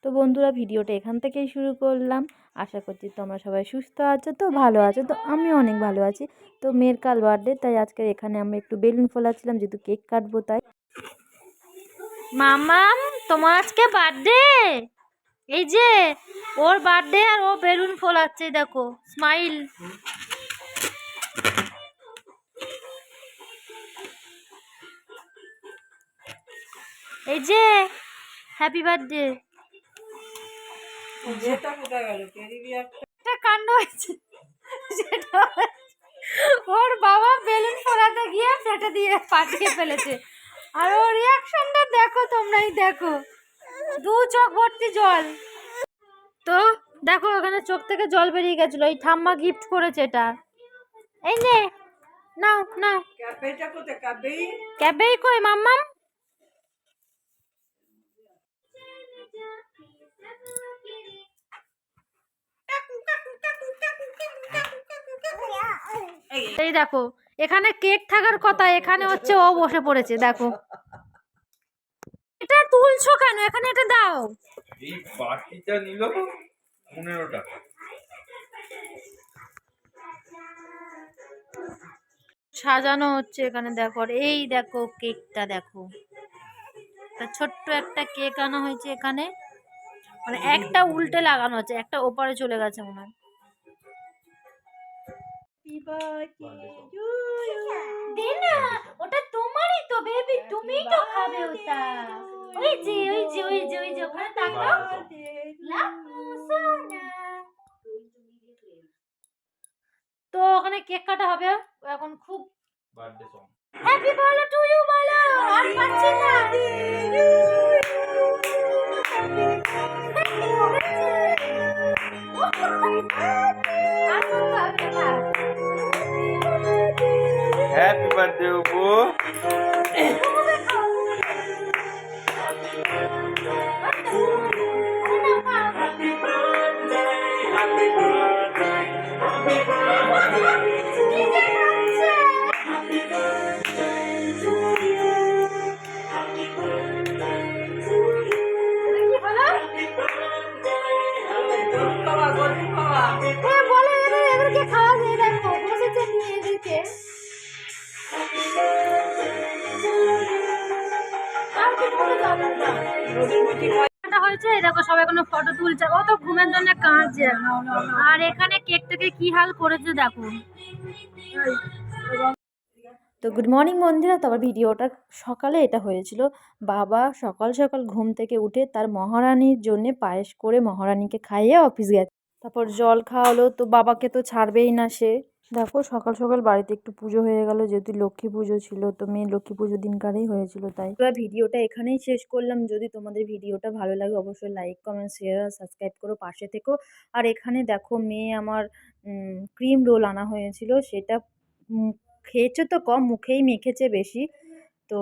তো বন্ধুরা, ভিডিওটা এখান থেকেই শুরু করলাম। আশা করছি তোমরা সবাই সুস্থ আছো, তো ভালো আছো, তো আমি অনেক ভালো আছি। তো মেয়ের কাল বার্থডে, তাই আজকে এখানে আমরা একটু বেলুন ফোলাচ্ছিলাম, যেহেতু কেক কাটবো তাই। মামাম, তোমার আজকে বার্থডে? এই যে ওর বার্থডে আর ও বেলুন ফোলাচ্ছে, দেখো স্মাইল। এই যে হ্যাপি বার্থডে। একটা কাণ্ড হয়েছে, সেটা ওর বাবা বেলুন ফোলাতে গিয়ে ফেটে দিয়ে পাঠিয়ে ফেলেছে। আর ওর রিয়াকশনটা দেখো, তোমরাই দেখো, দু চোখ ভর্তি জল। তো দেখো, ওখানে চোখ থেকে জল বেরিয়ে গেছিল। এই ঠাম্মা গিফট করেছে এটা। এই নে, নাও নাও। ক্যাবেই কই মাম্মাম? এই দেখো, এখানে কেক থাকার কথা, এখানে হচ্ছে ও বসে পড়েছে। দেখো, এটা তুলছো কেন? এখানে এটা দাও। এই বাটিটা নিল 15 টাকা। সাজানো হচ্ছে এখানে, দেখো। আর এই দেখো কেকটা দেখো, ছোট্ট একটা কেক আনা হয়েছে এখানে। মানে একটা উল্টে লাগানো আছে, একটা ওপারে চলে গেছে মনে হয়। ওটা তোমারই তো বেবি, তুমিই তো খাবে ওটা। ওই যে ওই যে ওই যে ওই যে ওখানে তাকাও। লাপু সোনা। তো ওখানে কেক কাটা হবে এখন। খুব birthday song. Happy birthday to you বলো। আর পাচ্ছি না। Happy birthday Apu. হয়েছে দেখো, সবাই কোনো ফটো তুলছে, ও তো ঘুমের জন্য কাঁদছে। আর এখানে কেকটাকে কি হাল করেছে দেখো। তো গুড মর্নিং বন্ধুরা। তারপর ভিডিওটা সকালে এটা হয়েছিল। বাবা সকাল সকাল ঘুম থেকে উঠে তার মহারানীর জন্য পায়েস করে মহারানীকে খাইয়ে অফিস গেছে। তারপর জল খাওয়ালো, তো বাবাকে তো ছাড়বেই না সে। দেখো, সকাল সকাল বাড়িতে একটু পুজো হয়ে গেল, যেহেতু লক্ষ্মী পুজো ছিল, তো মেয়ে লক্ষ্মী পুজো দিনকারেই হয়েছিল। তাই পুরো ভিডিওটা এখানেই শেষ করলাম। যদি তোমাদের ভিডিওটা ভালো লাগে অবশ্যই লাইক, কমেন্ট, শেয়ার আর সাবস্ক্রাইব করো, পাশে থেকো। আর এখানে দেখো, মেয়ে আমার ক্রিম রোল আনা হয়েছিল, সেটা খেয়েছে তো কম, মুখেই মেখেছে বেশি। তো